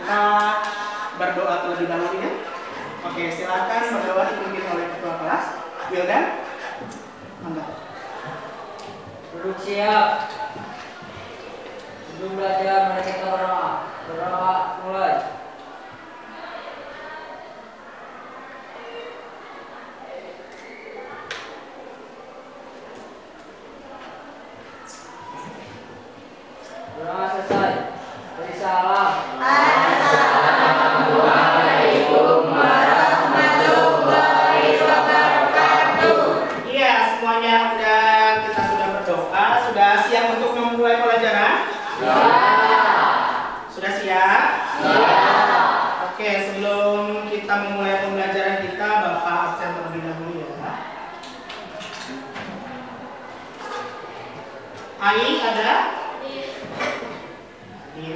kita berdoa terlebih dahulu ya. Oke, silakan berdoa dipimpin oleh ketua kelas. Wildan, mangga. Duduk siap. Sebelum belajar, mari kita berdoa. Berdoa mulai. Berdoa selesai. Beri salam. Assalamualaikum warahmatullahi wabarakatuh. Iya, semuanya kita sudah berdoa. Sudah siap untuk memulai pelajaran? Ya. Sudah siap? Ya. Oke, sebelum kita memulai pembelajaran kita, Bapak absen terlebih dahulu ya. Ai ada?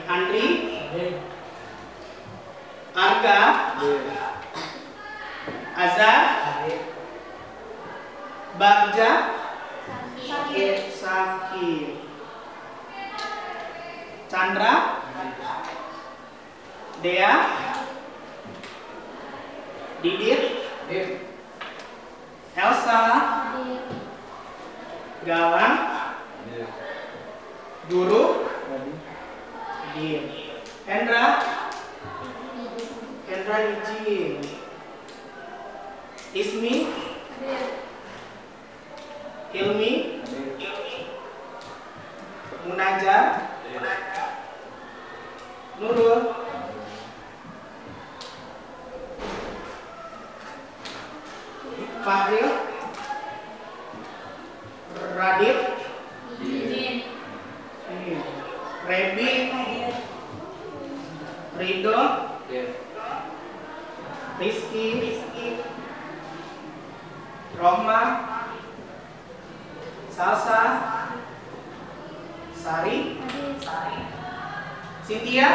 Andri? Arga? Azhar? Bagja? Sakit. Chandra? Dea? Didit? Elsa? Galang? Guru? Hendra? Hendra izin. Ismi? Hilmi? Munajar? Nurul? Fahril? Radit? Rebi? Ridho? Rizky? Rohma? Salsa? Sari? Cynthia?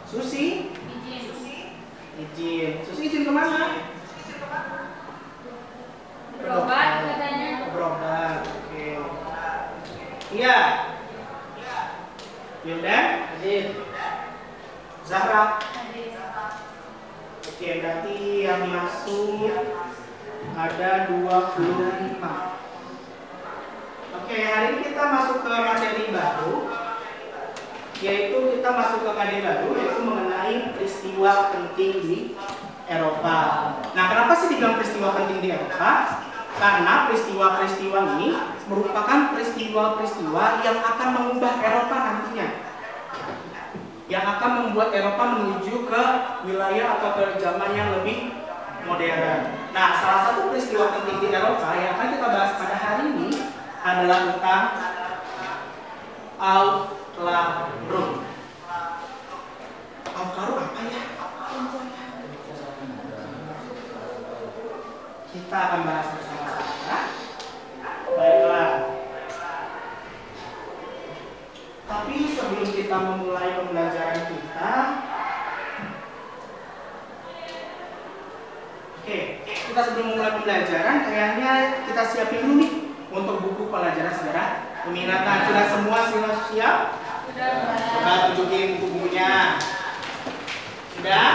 Susi? Izin. Susi izin kemana? Berobat katanya. Berobat. Oke. Iya. Wildan? Izin. Zahra? Oke, berarti yang masuk ada 25. Oke, hari ini kita masuk ke materi baru, yaitu kita masuk ke materi baru, yaitu mengenai peristiwa penting di Eropa. Nah, kenapa sih dibilang peristiwa penting di Eropa? Karena peristiwa-peristiwa ini merupakan peristiwa-peristiwa yang akan mengubah Eropa nantinya, yang akan membuat Eropa menuju ke wilayah atau ke zaman yang lebih modern. Nah, salah satu peristiwa penting di Eropa yang akan kita bahas pada hari ini adalah tentang Aufklärung. Aufklärung apa ya? Kita akan bahas bersama-sama. Baiklah. Tapi sebelum kita memulai pembelajaran kita, sebelum memulai pembelajaran, kayaknya kita siapin dulu nih untuk buku pelajaran sejarah peminatan. Sudah semua siap? Coba tunjukin buku-bukunya. Sudah?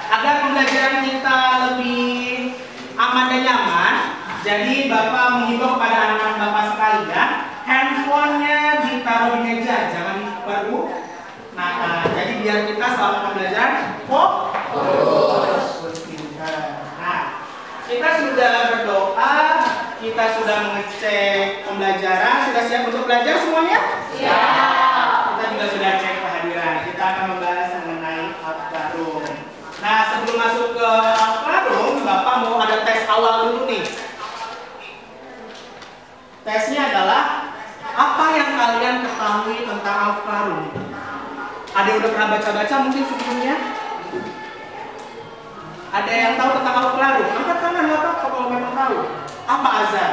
Agar pembelajaran kita lebih aman dan nyaman, jadi Bapak menghimbau kepada anak-anak Bapak sekalian, handphonenya ditaruh di meja, jangan baru. Nah, jadi biar kita selama pembelajaran fokus. Nah, kita sudah berdoa, kita sudah mengecek pembelajaran, sudah siap untuk belajar semuanya? Siap. Kita juga sudah cek kehadiran. Kita akan membahas mengenai Aufklärung. Nah, sebelum masuk ke Aufklärung, Bapak mau ada tes awal dulu nih. Tesnya adalah apa yang kalian ketahui tentang Aufklärung? Ada yang udah pernah baca-baca mungkin sebelumnya? Ada yang tahu tentang Aufklärung? Angkat tangan, nggak apa-apa kalau memang tahu. Apa Azhar?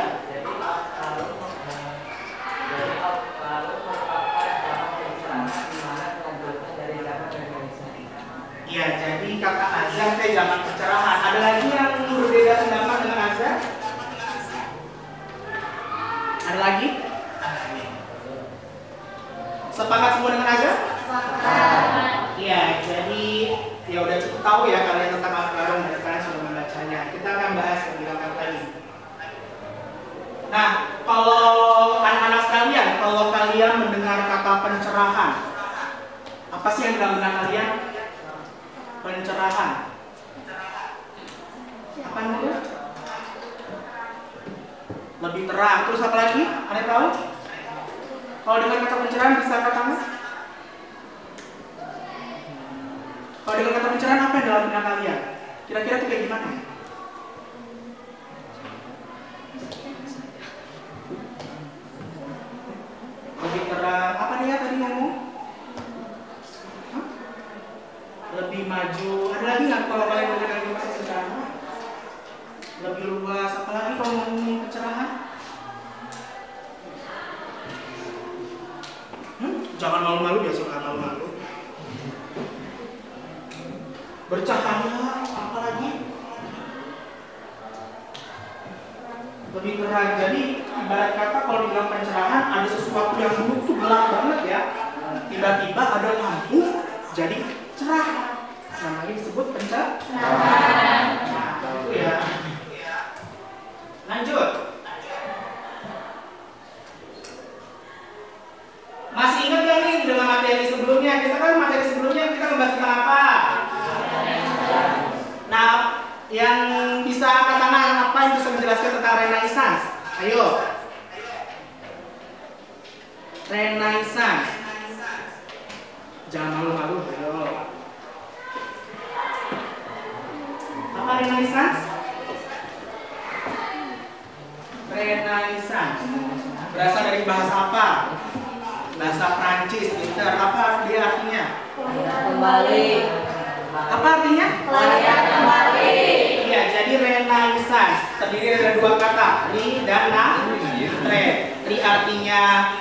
Iya, jadi kata Azhar teh zaman pencerahan. Ada lagi yang berbeda pendapat dengan Azhar? Ada lagi? Sepakat semua dengan Azhar? Iya, jadi ya udah cukup tahu ya kalian tentang Al-Qarun dan kalian sudah membacanya. Kita akan bahas lebih lengkap lagi. Nah, kalau anak-anak sekalian, kalau kalian mendengar kata pencerahan, apa sih yang dalam benak kalian? Pencerahan. Apa itu? Lebih terang. Terus apa lagi? Ada tahu? Kalau dengar kata pencerahan bisa katamu? Kalau dengar kata pencerahan apa yang dalam benak kalian? Kira-kira itu kayak gimana? Lebih terang. Apa dia tadi ngomong? Hah? Lebih maju. Ada lagi nggak kalau kalian dengar lagi bahasa pencerahan? Lebih luas. Apalagi kalau ngomongin pencerahan? Jangan malu-malu, biasa nggak malu-malu. Bercahaya, apalagi lebih terang. Jadi ibarat kata kalau dibilang pencerahan ada sesuatu yang dulu tuh gelap banget ya, tiba-tiba ada lampu jadi cerah, namanya disebut pencerahan. Nah itu ya. Lanjut. Masih ingat gak nih dengan materi sebelumnya? Materi sebelumnya kita membahas tentang apa? Nah, yang bisa angkat tangan, apa yang bisa menjelaskan tentang Renaissance? Ayo. Renaissance. Jangan malu-malu, ayo. Apa Renaissance? Renaissance berasal dari bahasa apa? Bahasa Prancis, pinter. Apa dia artinya? Kembali. Apa artinya? Kelahiran kembali. Iya, jadi Renaissance terdiri dari dua kata, ri dan naitre. Ri artinya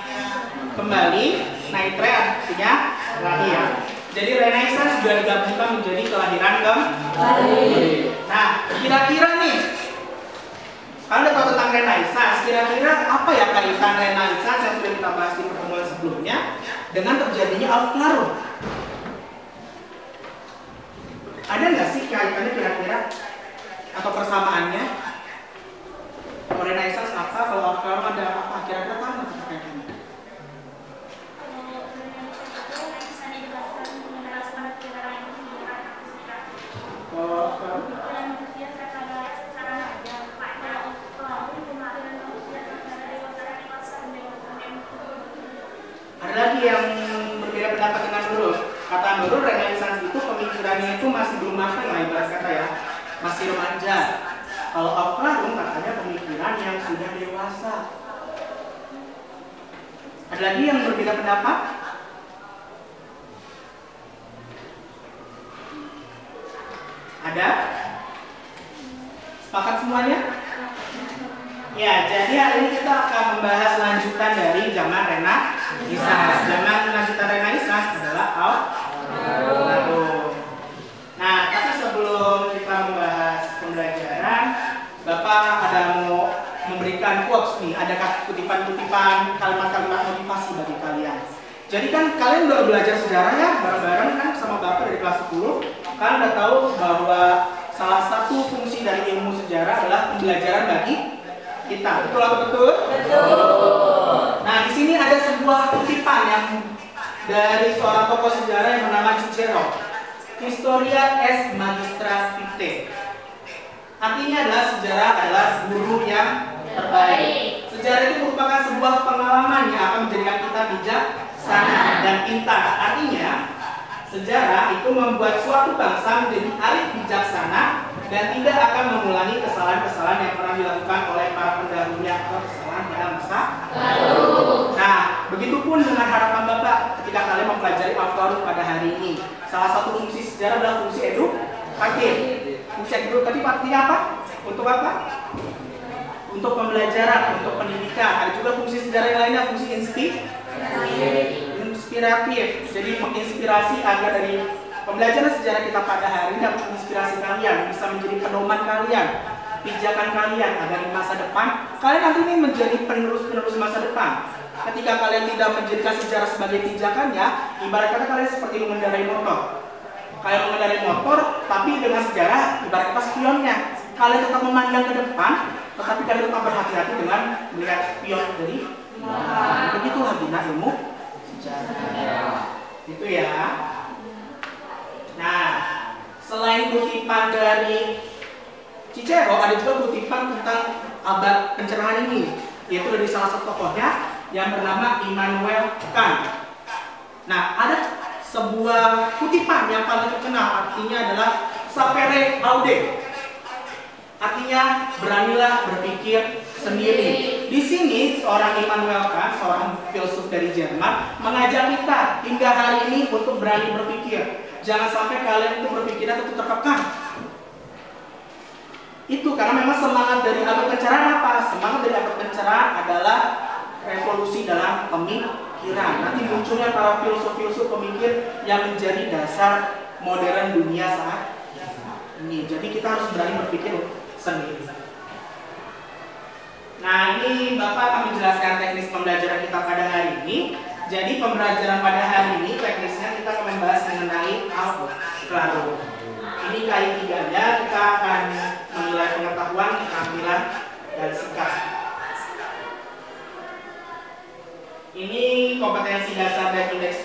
kembali, naitre artinya lahir. Jadi Renaissance sudah digabungkan menjadi kelahiran kembali. Nah, kira-kira nih, kalian udah tahu tentang Renaissance, kira-kira apa ya kaitan Renaissance yang sudah kita bahas di pertemuan sebelumnya dengan terjadinya Al-Qarun? Ada nggak sih kaitannya kira-kira atau persamaannya? Kalau Renaissance apa, kalau Al-Qarun ada apa? Kira-kira tahu nggak kaitannya? Kalau Al-Qarun ada lagi yang berbeda pendapat dengan Nurul. Kata Nurul, Renaissance itu pemikirannya itu masih belum matang lah ibarat kata ya, masih remaja. Kalau Al-Qarun katanya pemikiran yang sudah dewasa. Ada lagi yang berbeda pendapat? Ada? Sepakat semuanya? Ya, jadi hari ini kita akan membahas lanjutan dari zaman Renaissance. Zaman lanjutan Renaissance adalah Al-Qarun. Nah, tapi sebelum kita membahas pembelajaran, Bapak ada mau memberikan quotes nih, ada kutipan-kutipan kalimat-kalimat motivasi bagi kalian. Jadi kan kalian udah belajar sejarah ya, bareng-bareng kan sama Bapak dari kelas 10. Kalian udah tahu bahwa salah satu fungsi dari ilmu sejarah adalah pembelajaran bagi kita. Betul atau betul? Betul. Nah, di sini ada sebuah kutipan yang dari seorang tokoh sejarah yang bernama Cicero. Historia es magistra vitae. Artinya adalah sejarah adalah guru yang terbaik. Sejarah itu merupakan sebuah pengalaman yang akan menjadikan kita bijaksana dan pintar. Artinya, sejarah itu membuat suatu bangsa menjadi arif bijaksana dan tidak akan mengulangi kesalahan-kesalahan yang pernah dilakukan oleh para pendahulunya atau kesalahan pada masa lalu. Nah, begitupun dengan harapan Bapak ketika kalian mempelajari Al-Qarun pada hari ini. Salah satu fungsi sejarah adalah fungsi edukatif. Fungsi edukatif artinya apa? Untuk apa? Untuk pembelajaran, untuk pendidikan. Ada juga fungsi sejarah yang lainnya, fungsi inspiratif. Jadi menginspirasi agar dari pembelajaran sejarah kita pada hari ini dapat menginspirasi kalian, bisa menjadi pedoman kalian, pijakan kalian agar di masa depan kalian nanti ini menjadi penerus masa depan. ketika kalian tidak menjadikan sejarah sebagai pijakannya, ibarat kata kalian seperti mengendarai motor. Kalian mengendarai motor, tapi dengan sejarah ibarat kata spionnya. Kalian tetap memandang ke depan, tetapi kalian tetap berhati-hati dengan melihat spion dari belakang. Begitulah guna ilmu sejarah. Itu ya. Nah, selain kutipan dari Cicero, ada juga kutipan tentang abad pencerahan ini, yaitu dari salah satu tokohnya yang bernama Immanuel Kant. Nah, ada sebuah kutipan yang paling terkenal, artinya adalah sapere aude. Artinya beranilah berpikir sendiri. Di sini seorang Immanuel Kant, seorang filsuf dari Jerman, mengajak kita hingga hari ini untuk berani berpikir. Jangan sampai kalian itu berpikirnya tetap terkekang. Itu karena memang semangat dari abad pencerahan apa? Semangat dari abad pencerahan adalah revolusi dalam pemikiran. Nanti munculnya para filsuf-filsuf pemikir yang menjadi dasar modern dunia saat ini. Jadi kita harus berani berpikir sendiri. Nah, ini Bapak akan menjelaskan teknis pembelajaran kita pada hari ini. Jadi pembelajaran pada hari ini teknisnya kita akan membahas mengenai Al-Claro. Ini kali tiganya kita akan menilai pengetahuan, keterampilan, dan sikap. Ini kompetensi dasar dan indeks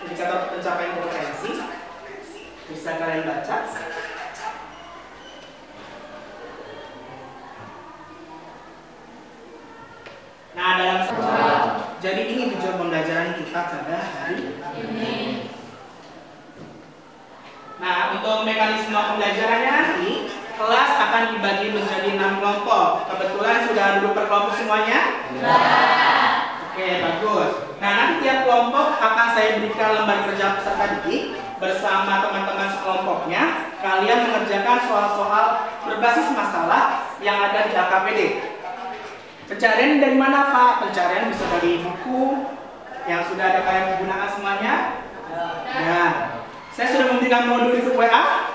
indikator pencapaian kompetensi. Bisa kalian baca. Nah, dalam jadi ini tujuan pembelajaran kita pada hari ini. Nah, untuk mekanisme pembelajarannya nanti, kelas akan dibagi menjadi 6 kelompok. Kebetulan sudah duduk per kelompok semuanya? Oke, bagus. Nah, nanti tiap kelompok akan saya berikan lembar kerja peserta didik bersama teman-teman sekelompoknya. Kalian mengerjakan soal-soal berbasis masalah yang ada di AKPD. Pencarian dari mana, Pak? Pencarian bisa dari buku yang sudah ada kalian gunakan semuanya? Ya. Saya sudah memberikan modul di grup WA?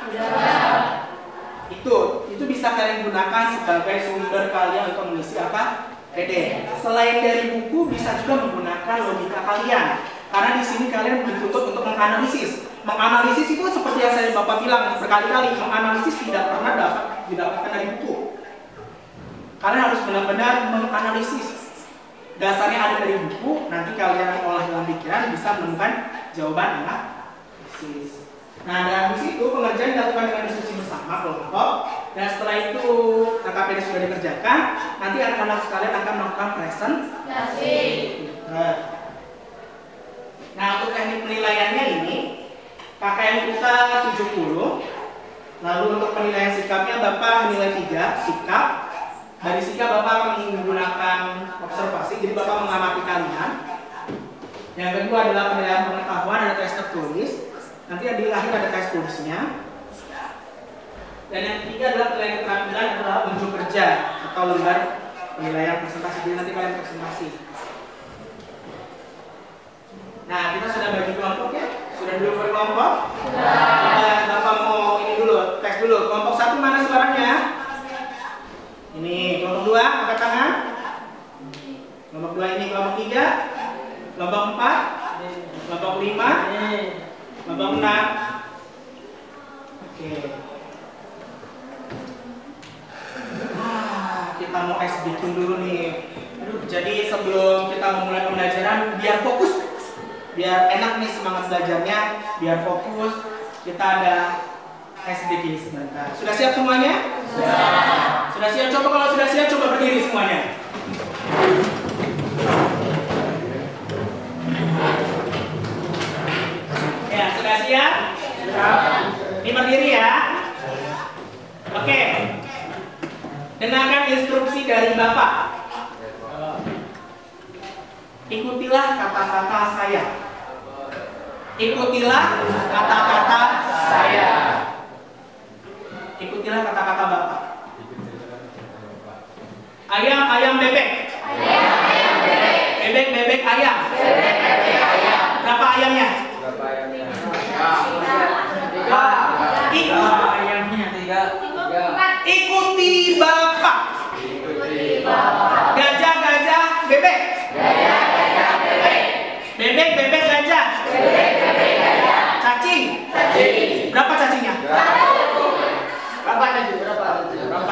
Itu bisa kalian gunakan sebagai sumber kalian untuk mengisi apa? PD. Selain dari buku, bisa juga menggunakan logika kalian. Karena di sini kalian dituntut untuk menganalisis. Menganalisis itu seperti yang saya Bapak bilang berkali-kali, menganalisis tidak pernah dapat didapatkan dari buku. Kalian harus benar-benar menganalisis. Dasarnya ada dari buku, nanti kalian olah dalam pikiran bisa menemukan jawaban analisis. Nah, dan di situ pengerjaan dilakukan dengan diskusi bersama kelompok. Dan setelah itu KKPD sudah dikerjakan, nanti anak-anak sekalian akan melakukan presentasi. Nah, untuk teknik penilaiannya ini, KKM kita 70. Lalu untuk penilaian sikapnya Bapak menilai 3 sikap. Dari sikap Bapak akan menggunakan observasi, jadi Bapak mengamati kalian. Yang kedua adalah penilaian pengetahuan, ada tes tertulis. Nanti di akhir ada tes tulisnya. Dan yang ketiga adalah penilaian keterampilan adalah unjuk kerja atau lembar penilaian presentasi. Jadi nanti kalian presentasi. Nah, kita sudah bagi kelompok ya? Sudah dulu berkelompok? Sudah. Bapak mau ini dulu, tes dulu. Kelompok 1 mana suaranya? Ini kelompok 2, angkat tangan. Kelompok 2 ini, kelompok 3, kelompok 4, kelompok 5, kelompok 6. Oke. Kita mau ice breaking dulu nih. Jadi sebelum kita memulai pembelajaran, biar fokus, biar enak nih semangat belajarnya, biar fokus, kita ada ice breaking sebentar. Sudah siap semuanya? Sudah siap? Coba kalau sudah siap, coba berdiri semuanya. Ya, sudah siap? Ini berdiri ya. Oke. Dengarkan instruksi dari Bapak. Ikutilah kata-kata saya. Ikutilah kata-kata saya. Ikutilah kata-kata Bapak. Ayam, ayam, bebek. Ayam, ayam, bebek. Bebek, bebek, ayam. Bebek, bebek, ayam. Berapa ayamnya? Berapa ayamnya? 3. Ayamnya 3. Ikuti Bapak. Ikuti Bapak. Gajah, gajah, bebek. Gajah, gajah, Bebek, bebek, gajah. Cacing. Berapa cacingnya? Berapa tadi? Berapa?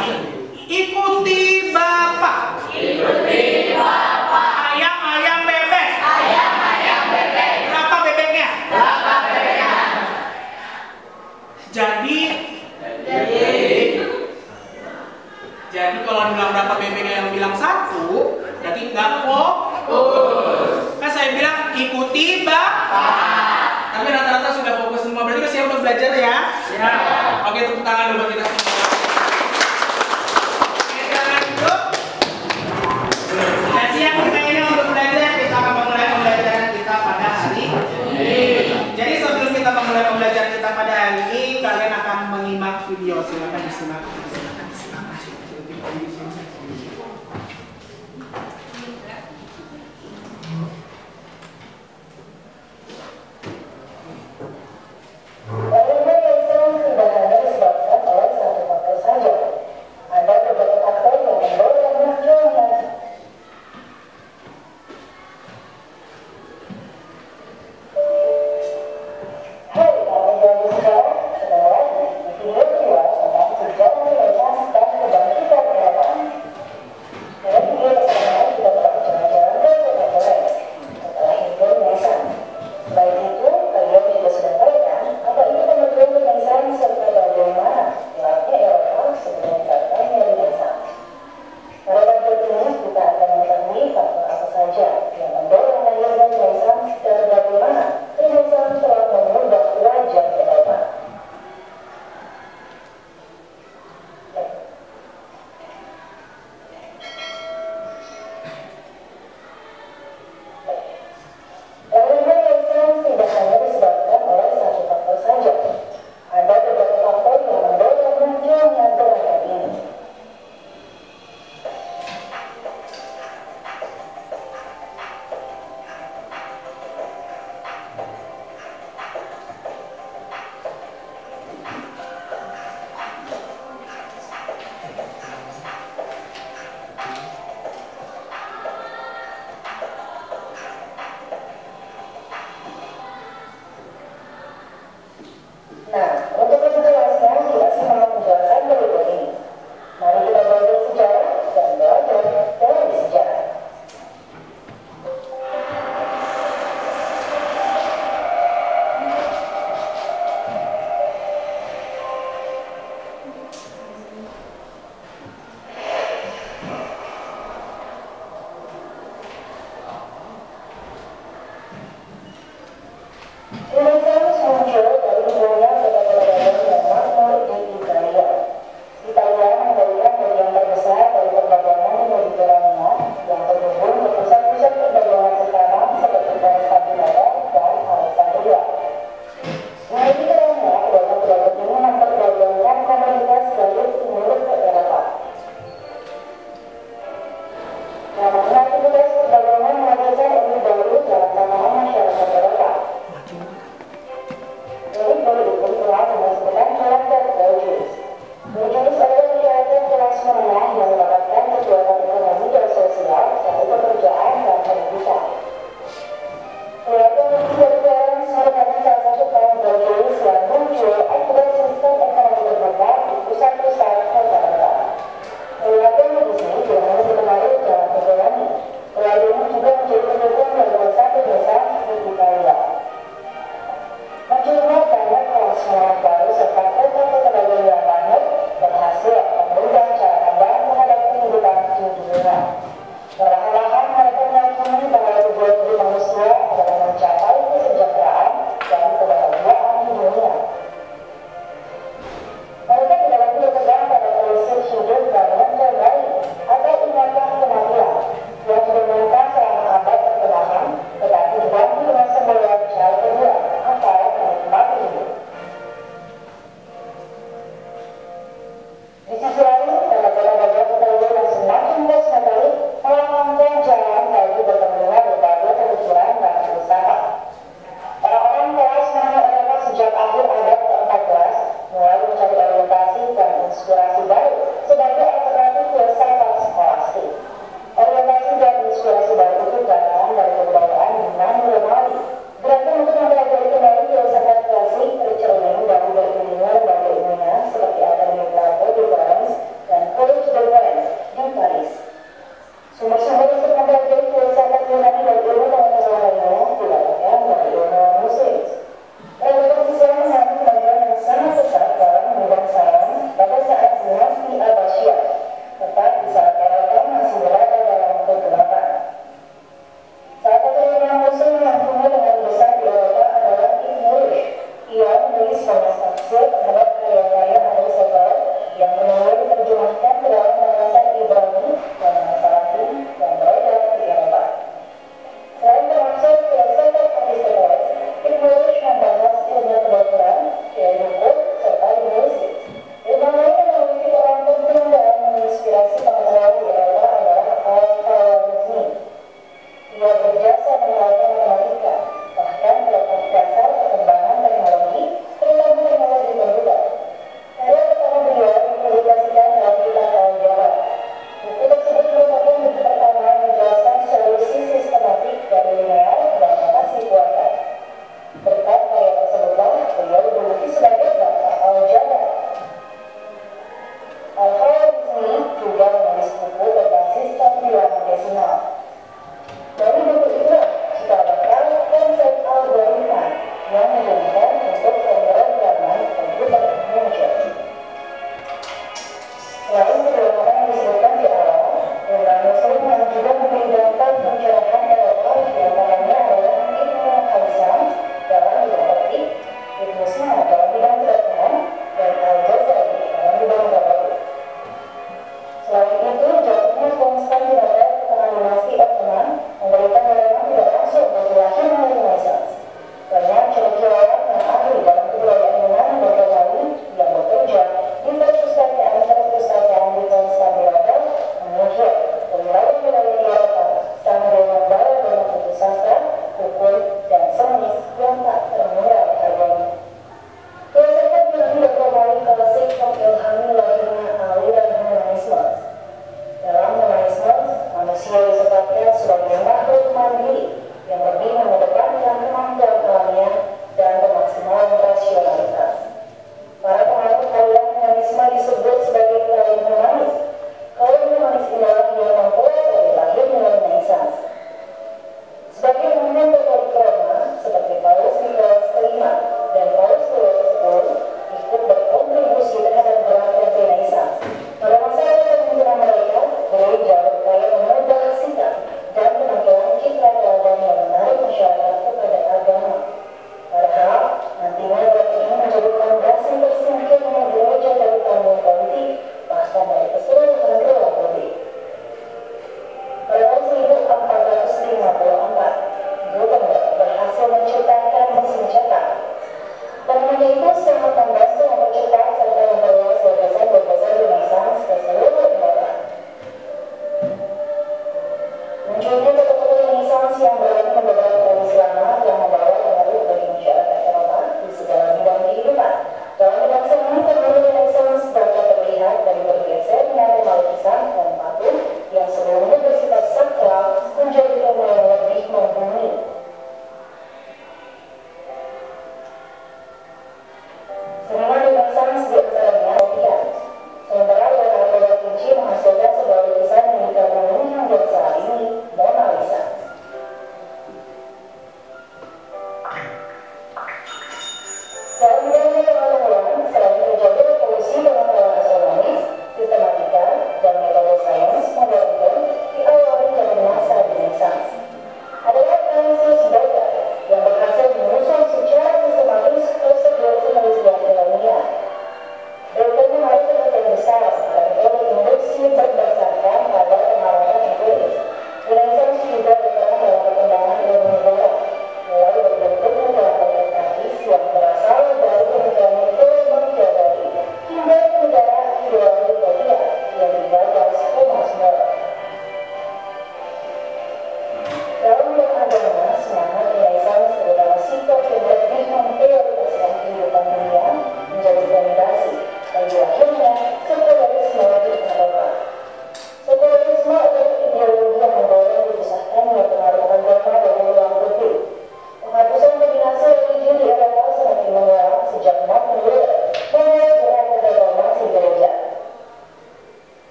Ikuti Bapak. Ayam, bebek. Berapa bebeknya? Jadi kalau bilang berapa bebeknya yang bilang 1, berarti nggak fokus. Kan saya bilang ikuti Bapak. Tapi rata-rata sudah fokus semua. Berarti siap untuk belajar ya? Ya. Oke, tepuk tangan dulu kita semua. Oke, jangan duduk. Sudah siap kita ini untuk belajar. Kita akan memulai pembelajaran kita pada hari ini. Jadi sebelum kita memulai pembelajaran kita pada hari ini, kalian akan menyimak video. Silakan disimak. Hey, kami jadi sekarang, senang lagi. Di video 2 tentang sejarah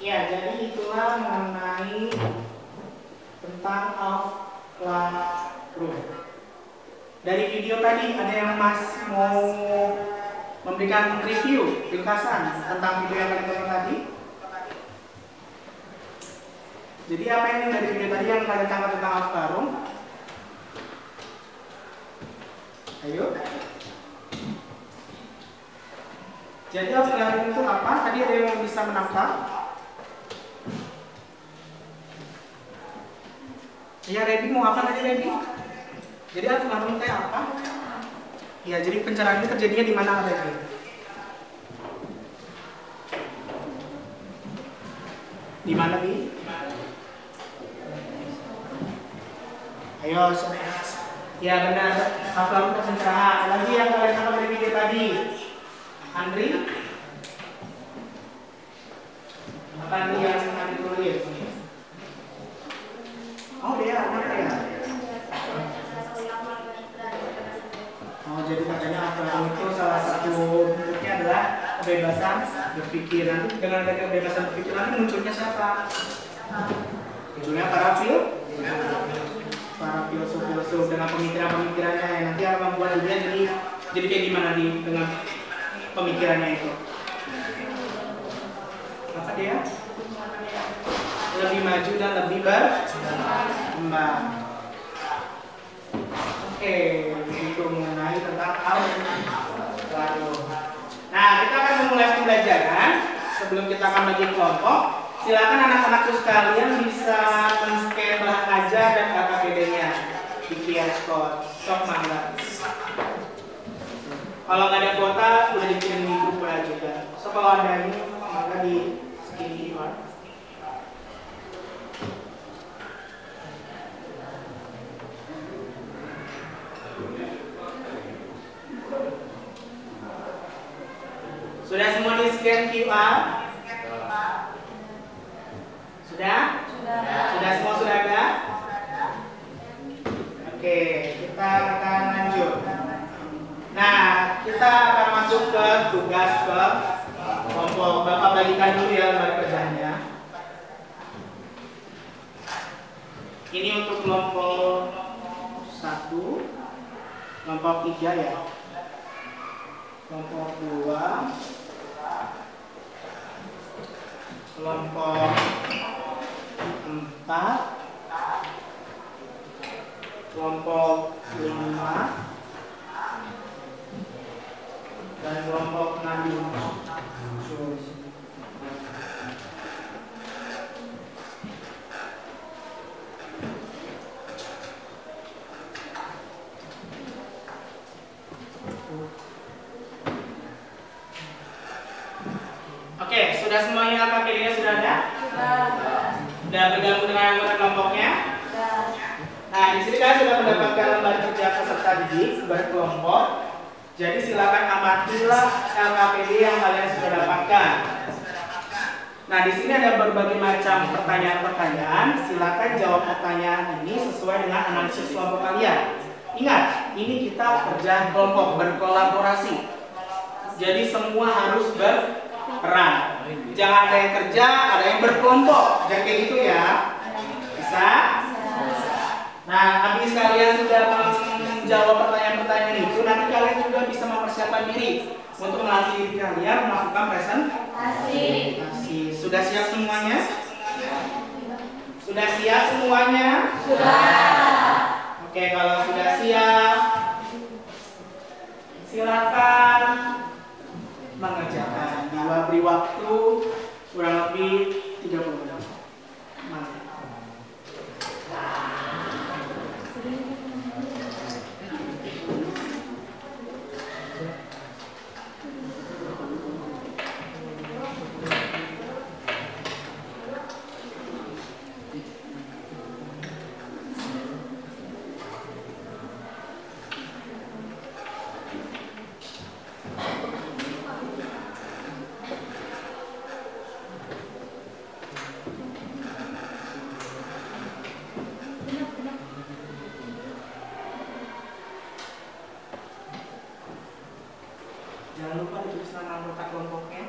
Ya, jadi itulah mengenai tentang classroom. Dari video tadi ada yang masih mau memberikan review ringkasan tentang video yang kalian tonton tadi? Jadi apa yang dari video tadi yang kalian tangkap tentang classroom? Ayo. Jadi classroom itu apa? Tadi ada yang bisa menangkap? Ya, Rebi mau apa tadi Rebi? Jadi classroom itu apa? Ya, jadi pencerahan ini terjadinya di mana Rebi? Di mana Bi? Ayo, ya benar. Classroom itu pencerahan. Lagi yang kalian tangkap dari video tadi, Andri? Apa nih yang Andri tulis? Oh dia, apa ya? Oh, jadi katanya classroom itu salah satu bentuknya adalah kebebasan berpikir. Nanti dengan adanya kebebasan berpikir nanti munculnya siapa? Munculnya para filsuf dengan pemikiran-pemikirannya yang nanti akan membuat dunia jadi kayak gimana dengan pemikirannya itu? Apa dia? Lebih maju dan lebih berkembang. Oke, itu mengenai tentang classroom. Nah, kita akan memulai pembelajaran. Sebelum kita akan bagi kelompok, silakan anak-anakku sekalian bisa men-scan bahan ajar dan KKPD-nya di QR code. Sok mangga. Kalau nggak ada kuota, udah dikirim di grup juga. So kalau ada ini, maka di scan QR. Sudah semua di scan QR? Sudah? Sudah semua sudah ada? Oke, kita akan lanjut. Nah, kita akan masuk ke tugas ke kelompok. Bapak bagikan dulu ya lembar kerjanya. Ini untuk kelompok 1, kelompok 3 ya. Kelompok 2, kelompok 4, kelompok 5, dan kelompok 6. Oke, sudah semuanya KPD-nya sudah ada? Sudah bergabung dengan anggota kelompoknya? Nah, di sini kalian sudah mendapatkan lembar kerja peserta didik berkelompok. Jadi silakan amatilah LKPD yang kalian sudah dapatkan. Nah, di sini ada berbagai macam pertanyaan-pertanyaan. Silakan jawab pertanyaan ini sesuai dengan analisis kelompok kalian. Ingat, ini kita kerja kelompok, berkolaborasi. Jadi semua harus berperan. Jangan ada yang kerja, ada yang berkelompok. Jangan kayak gitu ya. Bisa? Nah, habis kalian sudah menjawab pertanyaan-pertanyaan itu, nanti kalian juga bisa mempersiapkan diri untuk melatih diri kalian melakukan presentasi. Sudah siap semuanya? Sudah siap semuanya? Sudah. Oke, kalau sudah siap, silakan mengerjakan. Beri waktu kurang lebih 30 menit. Mantap. Jangan lupa ditulis nama anggota kelompoknya.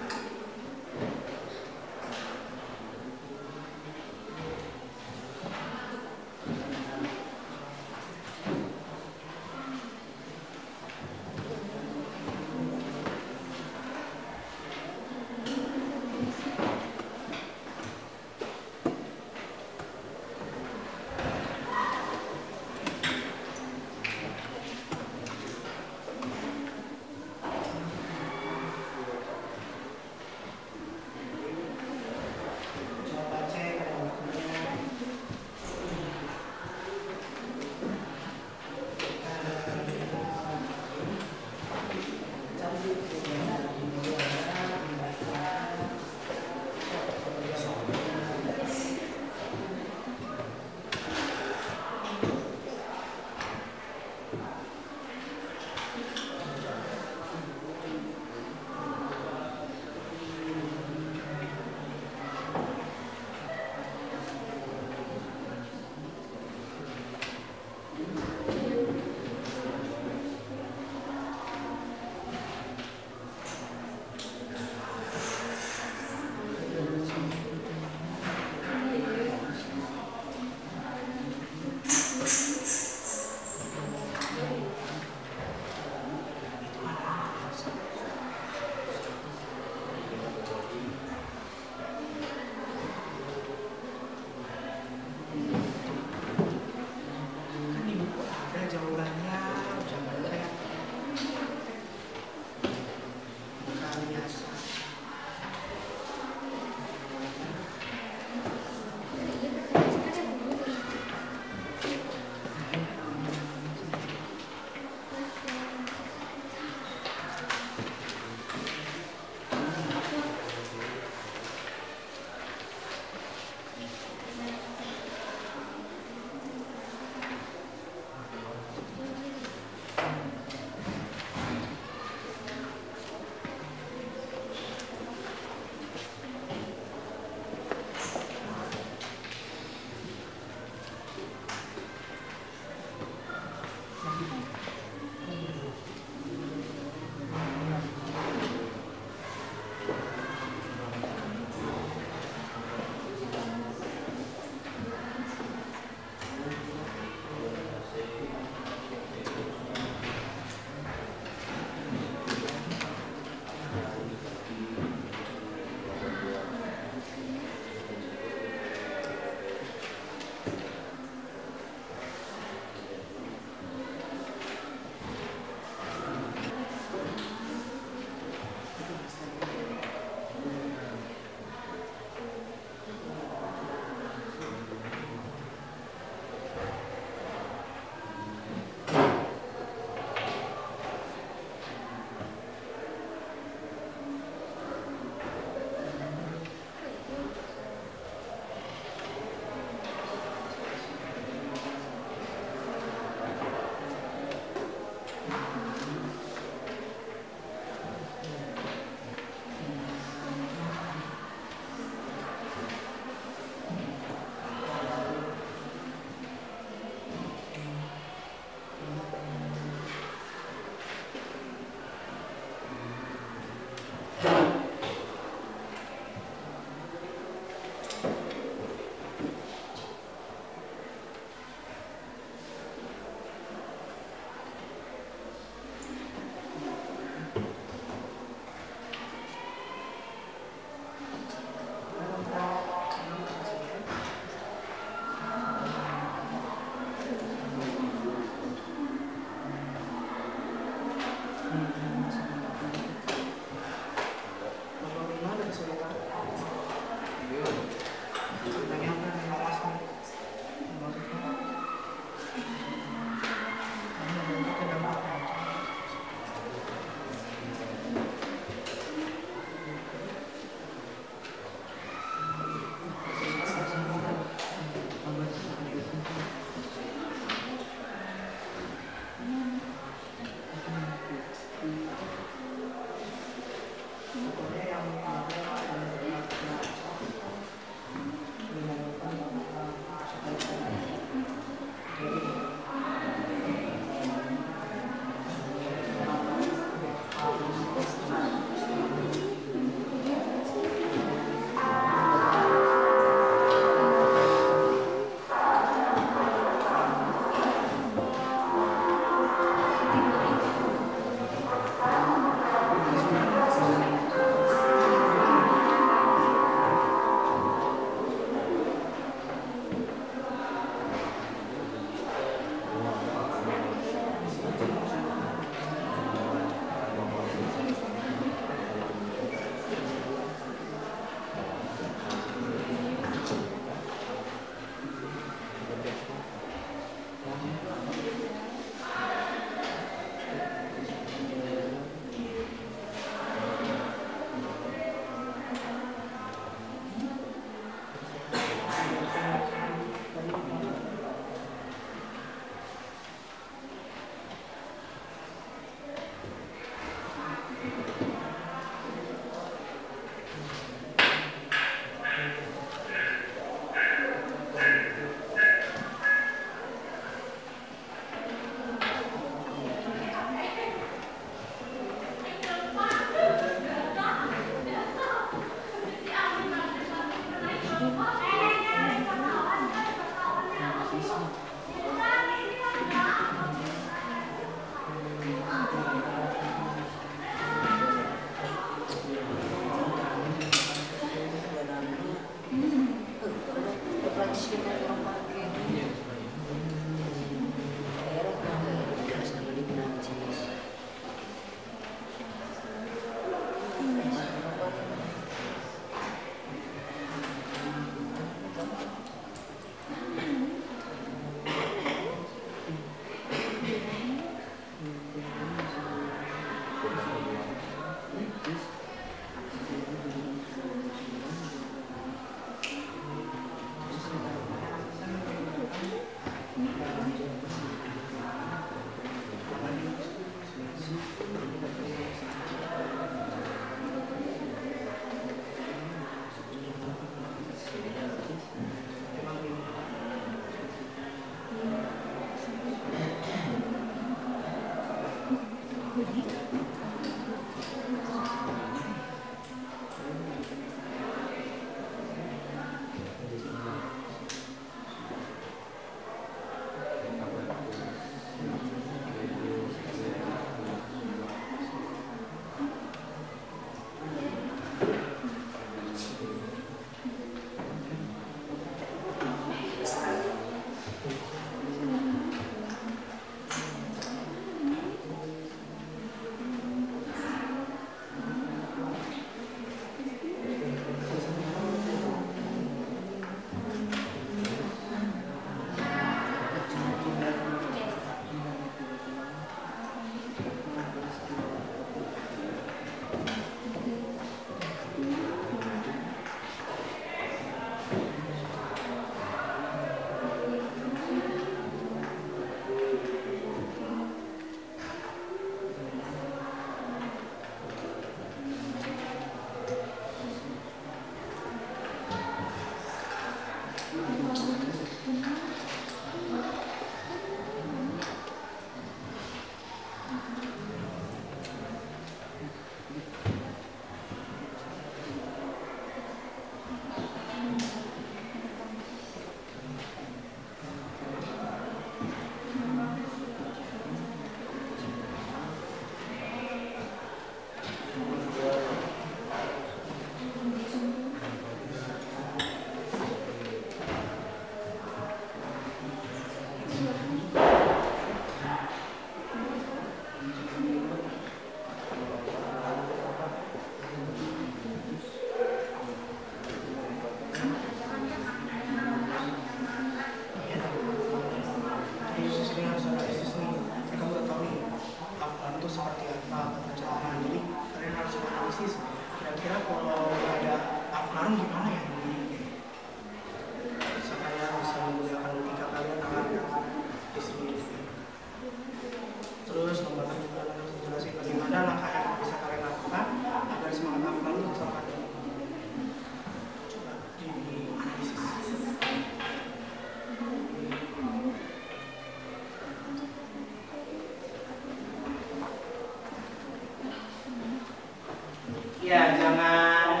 Ya, jangan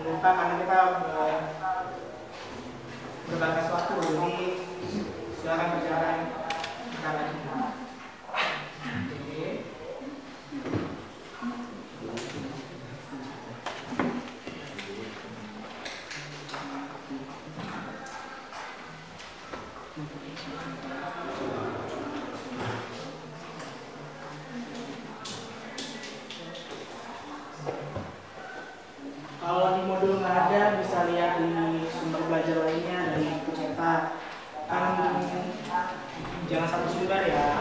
lupa karena kita berbatas waktu, jadi silakan berjalan bentar lagi. Kalau di modul nggak ada, bisa lihat di sumber belajar lainnya dari buku cetak. Kan jangan satu sumber ya.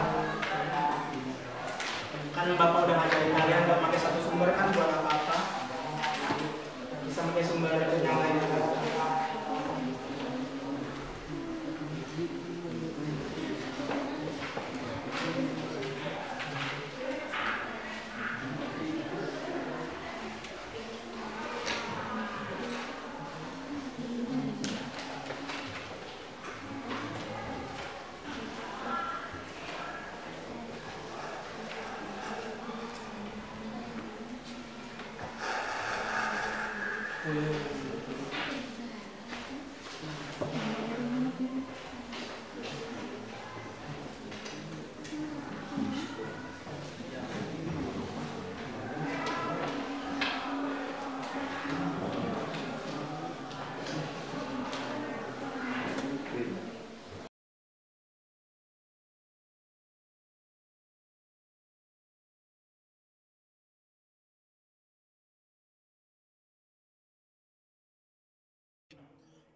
Kan Bapak udah ngajarin kalian nggak pakai satu sumber kan buat apa-apa. Bisa pakai sumber yang lain.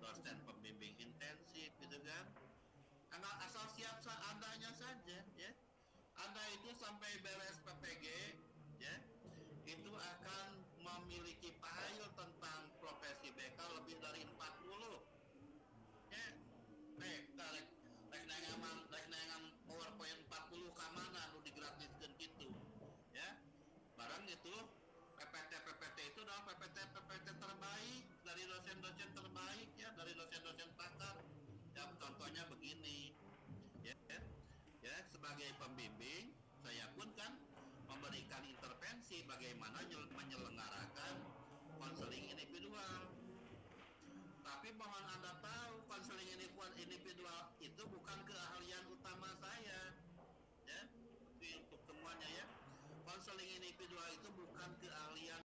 dosen pembimbing intensif gitu kan. Asal siap seadanya saja ya. Anda itu sampai beres PPG ya, itu akan memiliki pahayul tentang profesi BK lebih dari 40 ya. Rek nengan PowerPoint 40 ke mana lu digratiskan gitu ya. Barang itu PPT itu adalah PPT terbaik dari dosen-dosen terbaik ya, dari dosen-dosen pakar ya. Contohnya begini ya, sebagai pembimbing saya pun kan memberikan intervensi bagaimana menyelenggarakan konseling individual. Tapi mohon Anda tahu, konseling individual itu bukan keahlian utama saya ya. Untuk semuanya ya, konseling individual itu bukan keahlian.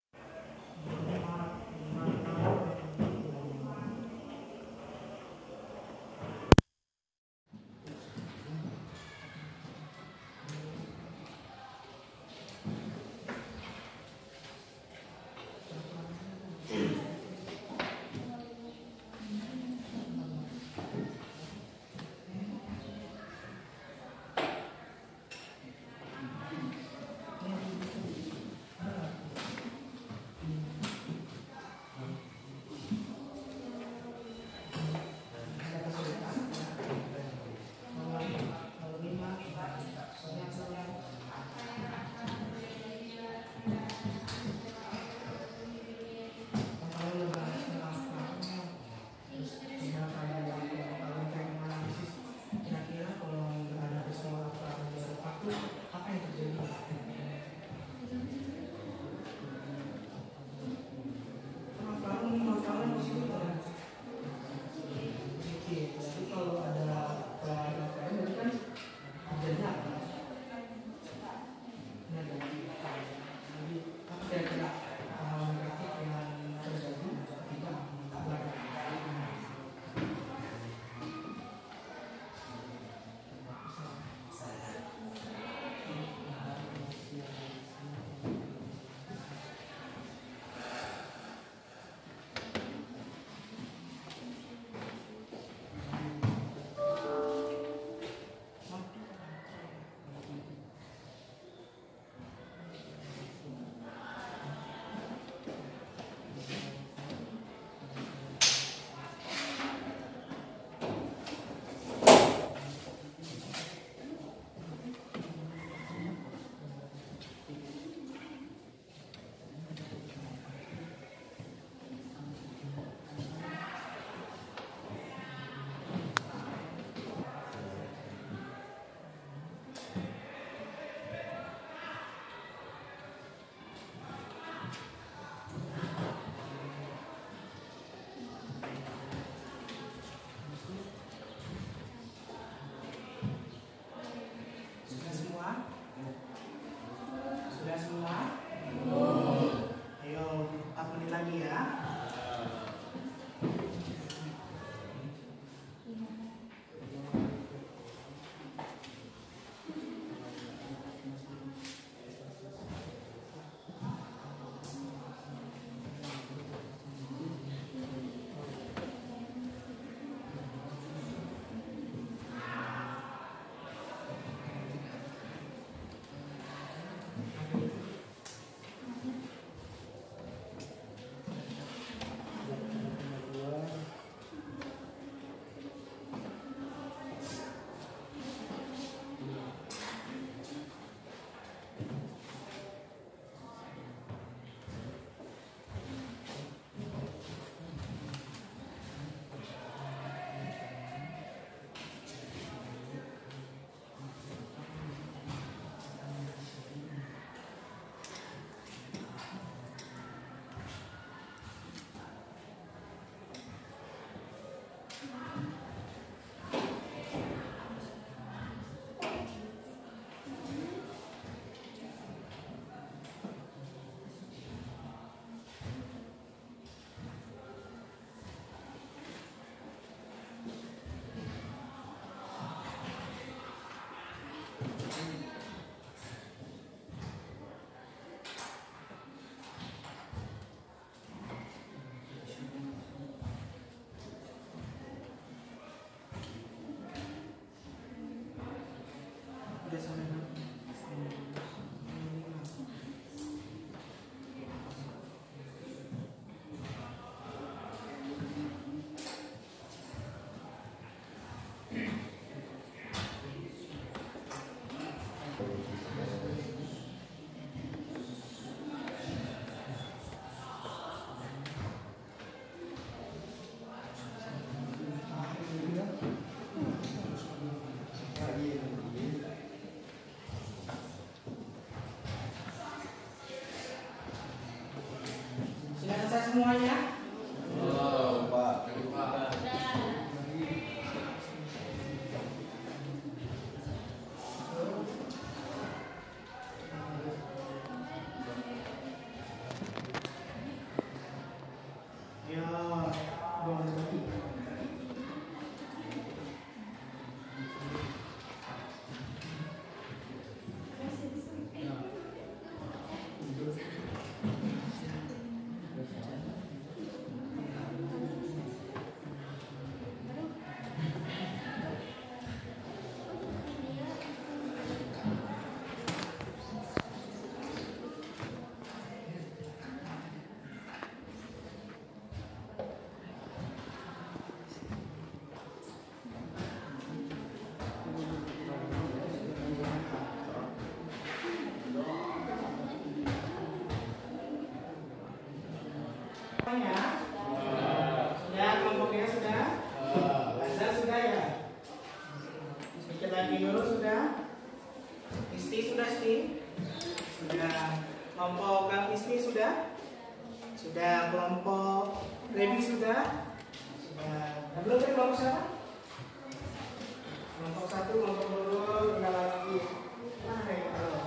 semuanya? Ya, buang lagi. Sudah, kelompoknya sudah? Azhar sudah ya? Sedikit lagi dulu sudah? Isti sudah, Isti? Sudah. Kelompok Gang Isti sudah? Sudah. Kelompok Rebi sudah? Sudah. Belum dari kelompok siapa? Kelompok 1, kelompok 2, tinggal lagi. Mana yang belum?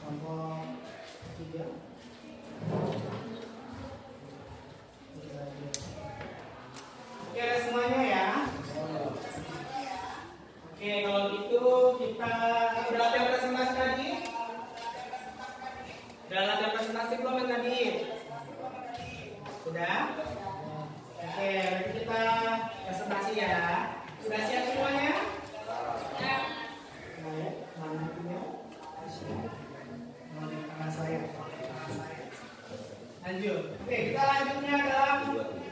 Kelompok 3. Oke, ada semuanya ya. Oke, kalau gitu kita udah latihan presentasi tadi. Udah latihan presentasi belum yang tadi? Sudah? Oke, berarti kita presentasi ya. Sudah siap semuanya? Baik, mana punya? Di tangan saya. Lanjut. Oke, kita lanjutnya adalah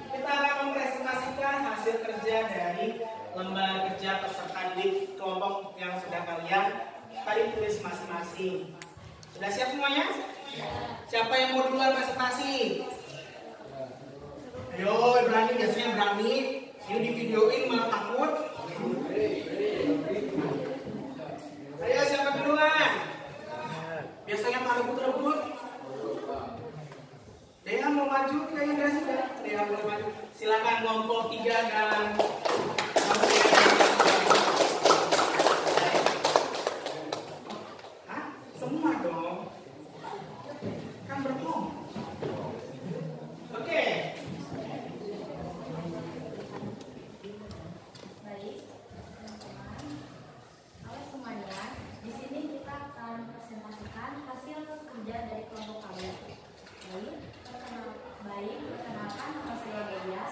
kita akan mempresentasikan hasil kerja dari lembar kerja peserta didik kelompok yang sudah kalian tadi tulis masing-masing. Sudah siap semuanya? Siapa yang mau duluan presentasi? Ayo, berani, biasanya berani. Ini di videoin malah takut. Ayo, siapa duluan? Biasanya pada rebut-rebut. Dea mau maju, kayaknya Dea sudah. Dea boleh maju. Silakan kelompok 3 dan hah? Semua dong. Kan berkelompok. Oke. Baik, teman-teman. Halo semuanya. Di sini kita akan presentasikan hasil kerja dari kelompok kalian. Perkenalkan nama saya Delia.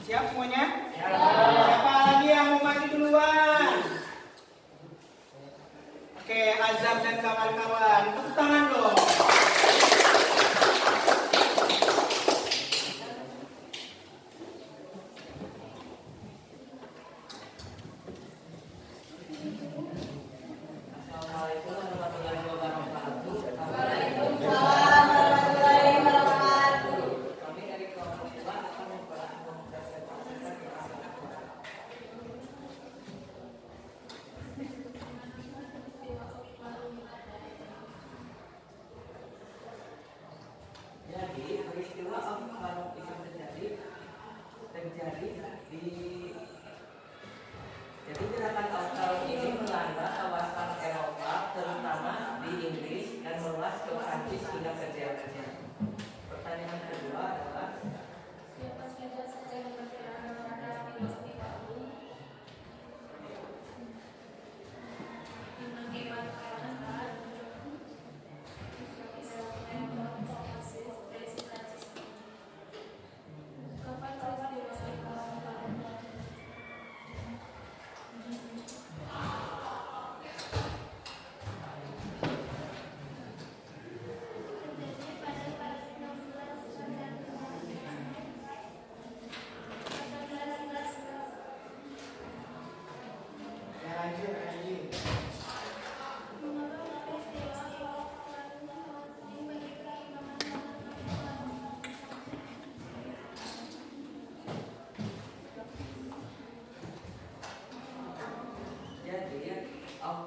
Siap semuanya? Siapa lagi yang mau maju duluan? Oke, Azam dan kawan-kawan, tepuk tangan dong. Jadi gerakan Australia ini melanda kawasan Eropa, terutama di Inggris dan meluas ke Prancis hingga ke Jerman. Pertanyaan kedua adalah Siapa saja yang berada filosofi baru?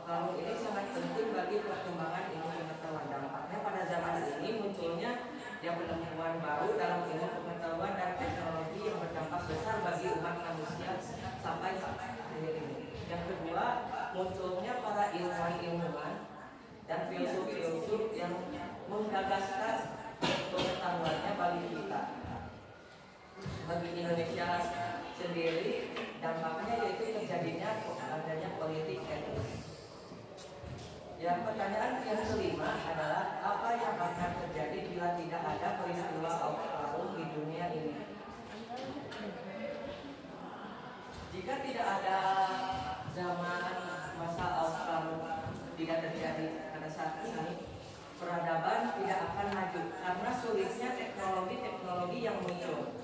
Kalung ini sangat penting bagi perkembangan ilmu pengetahuan. Dampaknya pada zaman ini munculnya yang penemuan baru dalam ilmu pengetahuan dan teknologi yang berdampak besar bagi umat manusia sampai hari ini. Yang kedua, munculnya para ilmuwan dan filsuf-filsuf yang menggagaskan pengetahuannya bagi kita. Bagi Indonesia sendiri, dampaknya yaitu terjadinya adanya politik etnis. Yang pertanyaan yang kelima adalah apa yang akan terjadi bila tidak ada peristiwa Australia di dunia ini? Jika tidak ada zaman masa Australia tidak terjadi pada saat ini, peradaban tidak akan maju karena sulitnya teknologi yang muncul.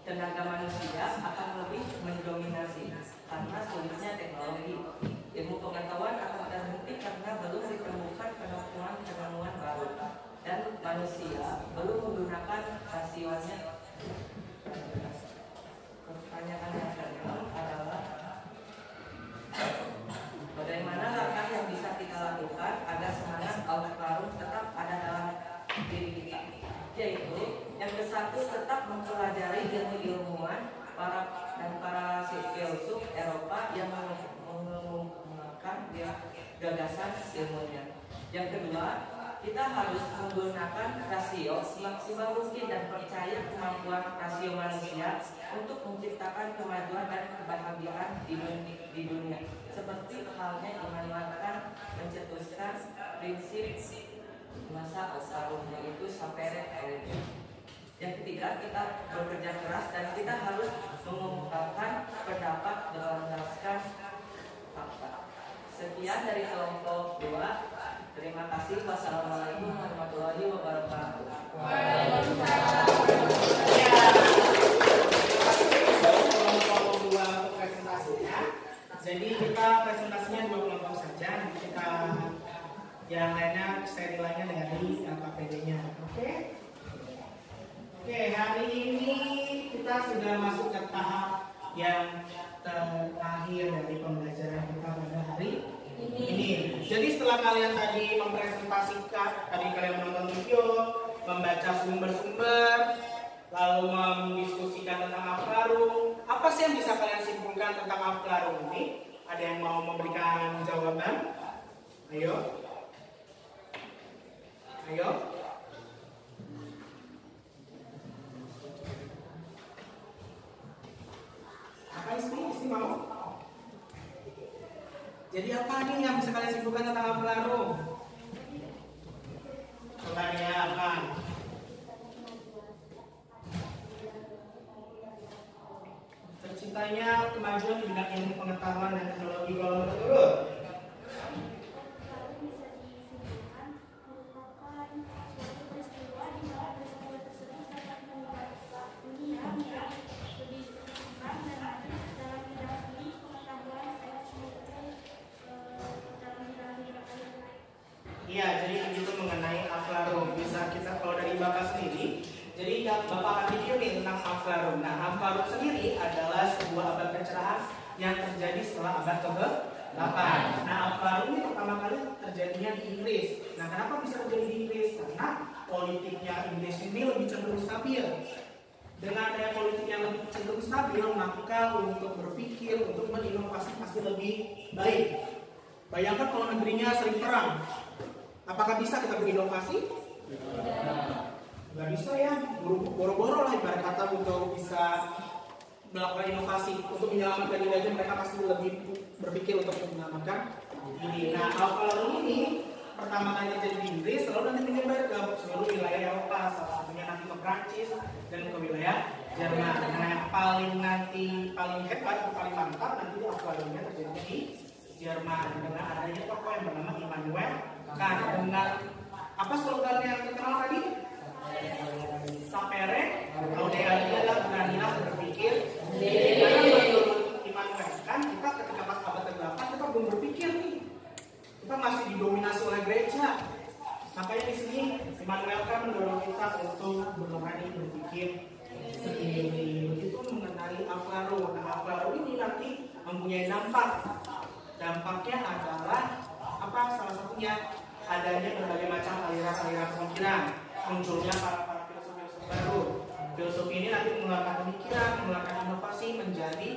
Tenaga manusia akan lebih mendominasi karena sulitnya teknologi. Ilmu pengetahuan akan terhenti karena belum ditemukan penemuan baru dan manusia belum menggunakan rasionya. Pertanyaan yang keenam adalah bagaimana langkah yang bisa kita lakukan agar semangat Australia tetap ada dalam diri kita? Yaitu yang ke-1, tetap mempelajari ilmu-ilmuwan para filsuf Eropa yang mengembangkan gagasan ilmunya. Yang kedua, kita harus menggunakan rasio semaksimal mungkin dan percaya kemampuan rasio manusia untuk menciptakan kemajuan dan kebahagiaan di dunia. Seperti halnya Immanuel mencetuskan prinsip masa Australia yaitu sapere aude. Yang ketiga, kita bekerja keras dan kita harus mengungkapkan pendapat berdasarkan fakta. Sekian dari kelompok 2. Terima kasih. Wassalamualaikum warahmatullahi wabarakatuh. Waalaikumsalam. Kelompok 2 untuk presentasinya. Jadi kita presentasinya 2 kelompok saja. Nanti kita yang lainnya saya nilainya dari KPD-nya. Oke? Oke, hari ini kita sudah masuk ke tahap yang terakhir dari pembelajaran kita pada hari ini. Jadi setelah kalian tadi mempresentasikan, tadi kalian menonton video, membaca sumber-sumber, lalu mendiskusikan tentang Aflarung, apa sih yang bisa kalian simpulkan tentang Aflarung ini? Ada yang mau memberikan jawaban? Ayo. Ayo. Apa istri mau? Jadi apa nih yang bisa kalian simpulkan tentang Aflarung? Coba apa? Cintanya kemajuan di bidang ilmu pengetahuan dan teknologi kalau menurut guru. Iya, jadi begitu mengenai aflarum. Bisa kita kalau dari Bapak sendiri, jadi Bapak akan review nih tentang aflarum. Nah, aflarum sendiri adalah sebuah abad pencerahan yang terjadi setelah abad ke-8. Nah, aflarum ini pertama kali terjadinya di Inggris. Nah, kenapa bisa terjadi di Inggris? Karena politiknya Inggris ini lebih cenderung stabil. Dengan adanya politik yang lebih cenderung stabil, maka untuk berpikir, untuk berinovasi pasti lebih baik. Bayangkan kalau negerinya sering perang. Apakah bisa kita berinovasi? Nggak bisa ya, boro-boro lah ibarat kata untuk bisa melakukan inovasi. Untuk menyelamatkan diri aja mereka pasti lebih berpikir untuk menyelamatkan ini. Nah, aflarum ini pertama kali terjadi di Inggris, lalu nanti menyebar ke seluruh wilayah Eropa, salah satunya nanti ke Prancis dan ke wilayah Jerman. Nah, yang paling hebat atau paling mantap nanti aflarumnya terjadi di Jerman dengan adanya tokoh yang bernama Immanuel Kant. Dengan apa slogan yang terkenal tadi? Sapere audealia, beranilah berpikir. Karena menurut Immanuel Kant, kita ketika pas abad ke-8 kita belum berpikir nih, kita masih didominasi oleh gereja. Makanya di sini Immanuel Kant mendorong kita untuk berani berpikir sendiri. Begitu mengenai aflarum. Nah, aflarum ini nanti mempunyai dampak. Dampaknya adalah apa? Salah satunya adanya berbagai macam aliran-aliran pemikiran, munculnya para filsuf-filsuf baru. Filsuf ini nanti mengeluarkan pemikiran, mengeluarkan inovasi menjadi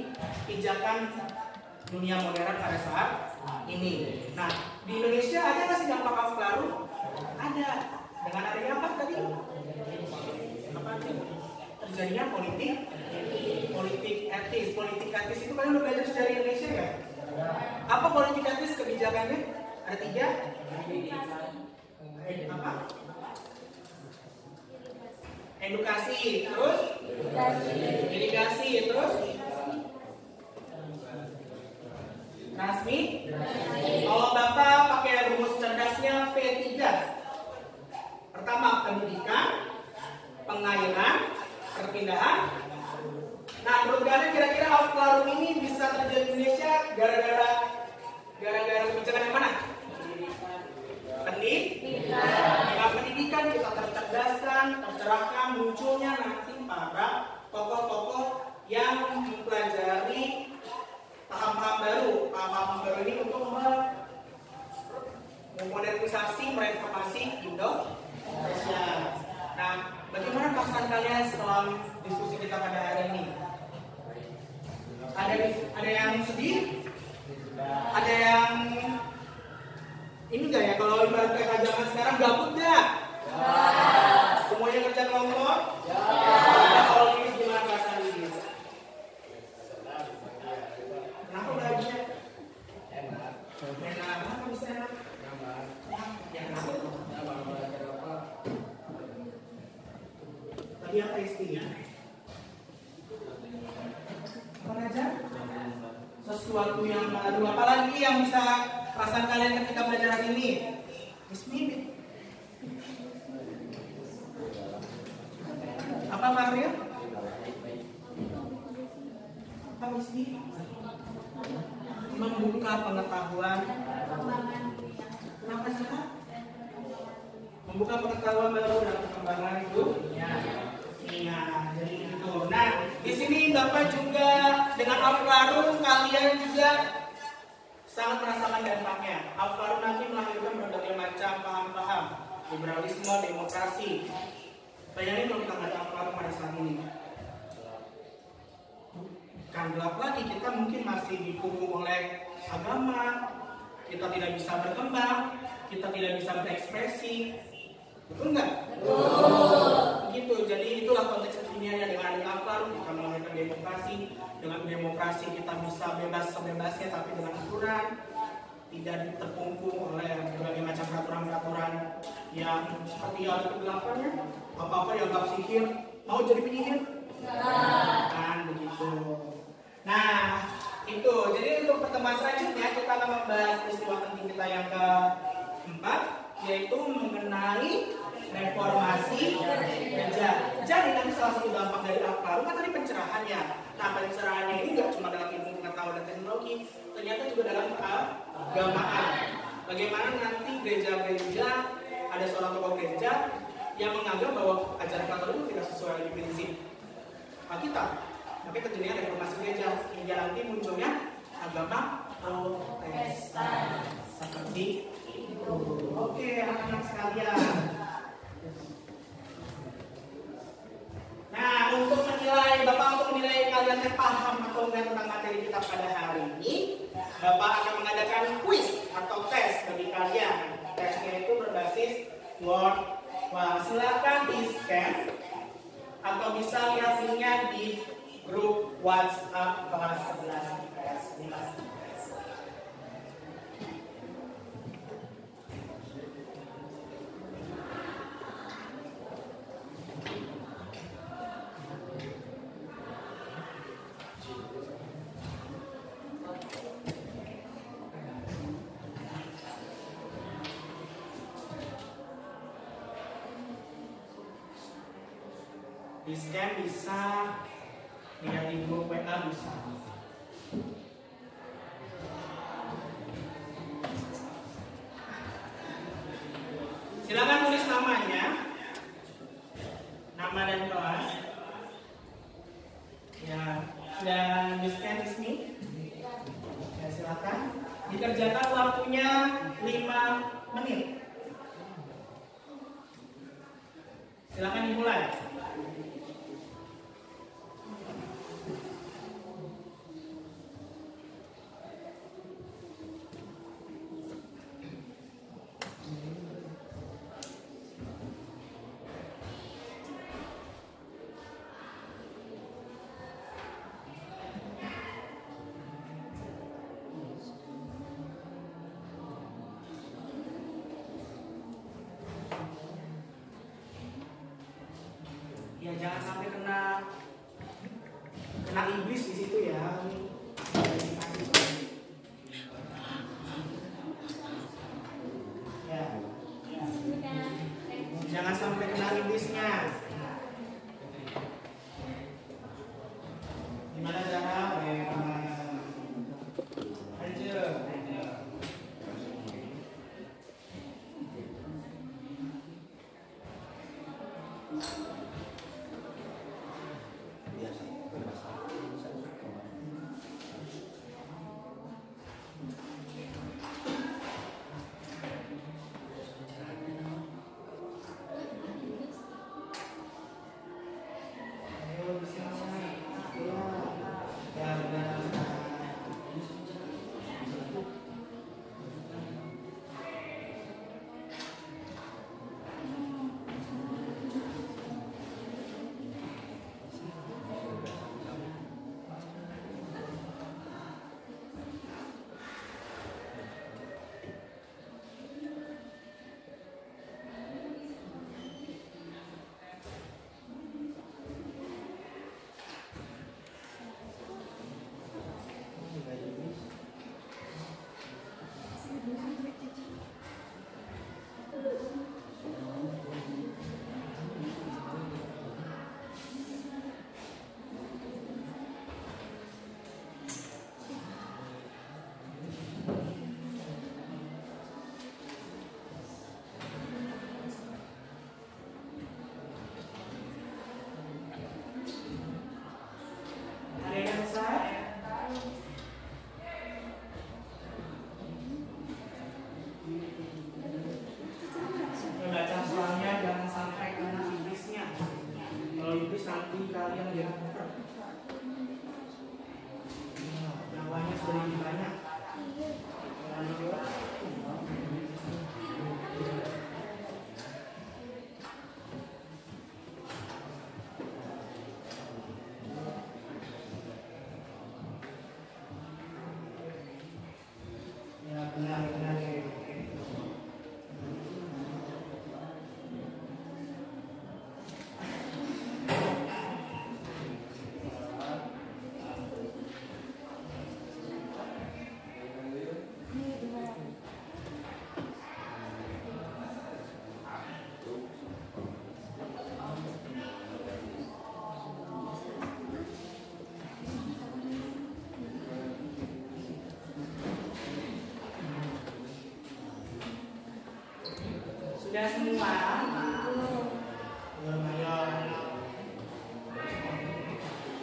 pijakan dunia modern pada saat ini. Nah, di Indonesia ada nggak sih dampak aflarum? Ada. Dengan adanya apa tadi? Apa itu? Terjadinya politik etis. Politik etis itu kalian udah belajar sejarah Indonesia ya? Apa politik etis kebijakannya? Ada 3. Apa? Edukasi, terus? Irigasi, terus? Transmi? Kalau Bapak pakai rumus cerdasnya P3. Pertama, pendidikan, pengairan, perpindahan. Nah, menurut kalian kira-kira aflarum ini bisa terjadi di Indonesia gara-gara kebijakan yang mana? Dengan pendidikan kita tercerdaskan, tercerahkan, munculnya nanti para tokoh-tokoh yang mempelajari paham-paham baru ini untuk memodernisasi, mereformasi Indonesia. Nah, bagaimana perasaan kalian setelah diskusi kita pada hari ini? Ada yang sedih? Ada yang ini enggak ya? Kalau ibarat kayak zaman sekarang gabut enggak? Ya. Semuanya kerja ngomong? Ya. Nah, kalau ini gimana perasaan ini? Kenapa bahagia? Enak. Kenapa bisa enak? Enak. Tadi apa istinya? Apa aja? Sesuatu yang baru. Apalagi yang bisa perasaan kalian ketika belajar hari ini? Bismillah. Apa Fahril? Apa Bismillah? Membuka pengetahuan. Kenapa sih? Membuka pengetahuan baru dan perkembangan itu. Iya, jadi itu. Nah, di sini Bapak juga dengan aflarum kalian juga sangat merasakan dampaknya. Aflarum nanti melahirkan berbagai macam paham-paham, liberalisme, demokrasi. Bayangin kalau kita nggak ada aflarum pada saat ini. Kan gelap lagi, kita mungkin masih dikungkung oleh agama, kita tidak bisa berkembang, kita tidak bisa berekspresi. Betul nggak? Betul. Begitu. Jadi itulah konteks kekiniannya. Dengan adanya aflarum kita melahirkan demokrasi. Dengan demokrasi kita bisa bebas sebebasnya, tapi dengan aturan, tidak terkungkung oleh berbagai macam peraturan-peraturan yang seperti ada kegelapannya. Apa-apa yang nggak sihir mau jadi penyihir? Kan begitu. Nah, pertemuan selanjutnya kita akan membahas peristiwa penting kita yang keempat, yaitu mengenai reformasi gereja. Jadi nanti salah satu dampak dari Al-Qarum kan tadi pencerahannya. Nah, pencerahannya ini nggak cuma dalam ilmu pengetahuan dan teknologi, ternyata juga dalam keagamaan. Bagaimana nanti gereja-gereja, ada seorang tokoh gereja yang menganggap bahwa ajaran Katolik itu tidak sesuai dengan prinsip Alkitab. Maka terjadinya reformasi gereja hingga nanti munculnya agama Protestan seperti itu. Oke, anak-anak sekalian. Nah, untuk menilai kalian paham atau enggak tentang materi kita pada hari ini, Bapak akan mengadakan kuis atau tes bagi kalian. Tesnya itu berbasis Word. Wah, silakan di-scan atau bisa lihat linknya di grup WhatsApp kelas 11 IPS 5. Di-scan bisa, lihat di grup WA bisa. Silakan tulis namanya, nama dan kelas. Ya, sudah di-scan di sini. Ya, silakan. Dikerjakan waktunya 5 menit. Silakan dimulai. Ya, jangan sampai kena iblis di situ ya. Ya. Jangan sampai kena iblisnya. Gimana cara? Lanjut.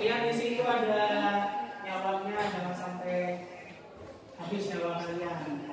Lihat di situ ada nyawanya, jangan sampai habis nyawa kalian.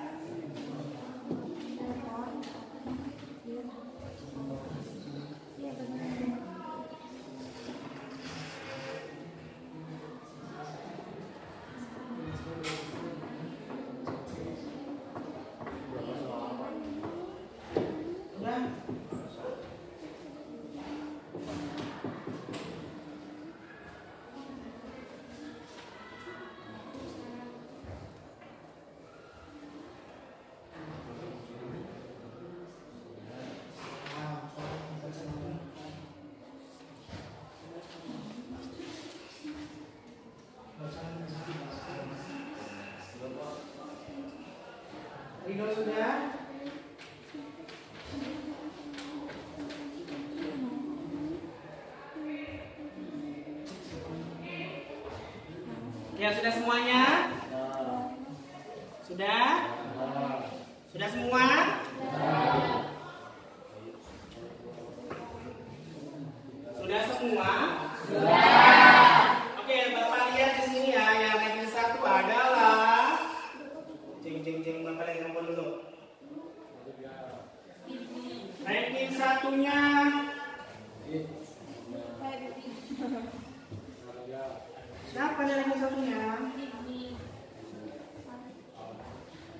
Rino sudah? Ya sudah semuanya? Sudah? Sudah semua? Sudah semua? Oke, Bapak lihat di sini ya, yang ranking 1 adalah jeng Bapak lihat nomor dulu. Ranking 1-nya siapa nih ranking 1-nya?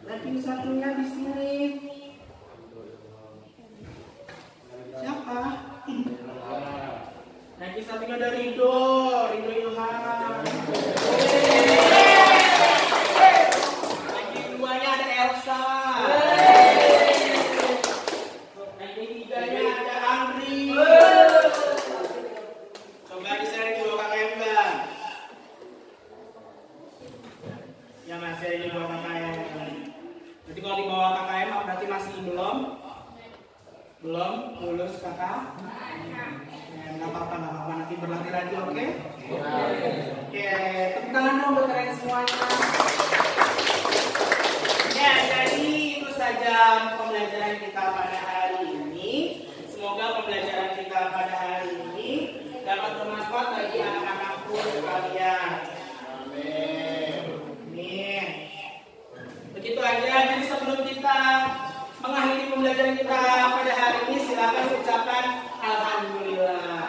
Ranking 1-nya di sini. Siapa? Ranking 1-nya ada Ridho Ilham. Ranking 2-nya ada Elsa. Ranking 3-nya ada Andri. Coba di-share di bawah KKM Bang. Ya masih ada di bawah KKM. Jadi kalau di bawah KKM berarti masih belum lulus kakak. Nggak apa-apa, nanti berlatih lagi, oke? Oke, tepuk tangan dong buat kalian semuanya. Ya, jadi itu saja pembelajaran kita pada hari ini. Semoga pembelajaran kita pada hari ini dapat bermanfaat bagi anak-anakku sekalian. Amin. Begitu aja. Jadi sebelum kita mengakhiri pembelajaran kita pada hari ini, silakan ucapkan alhamdulillah.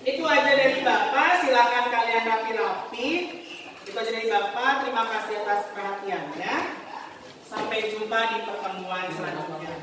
Itu aja dari Bapak, silakan kalian rapi-rapi. Itu aja dari Bapak, terima kasih atas perhatiannya. Sampai jumpa di pertemuan selanjutnya.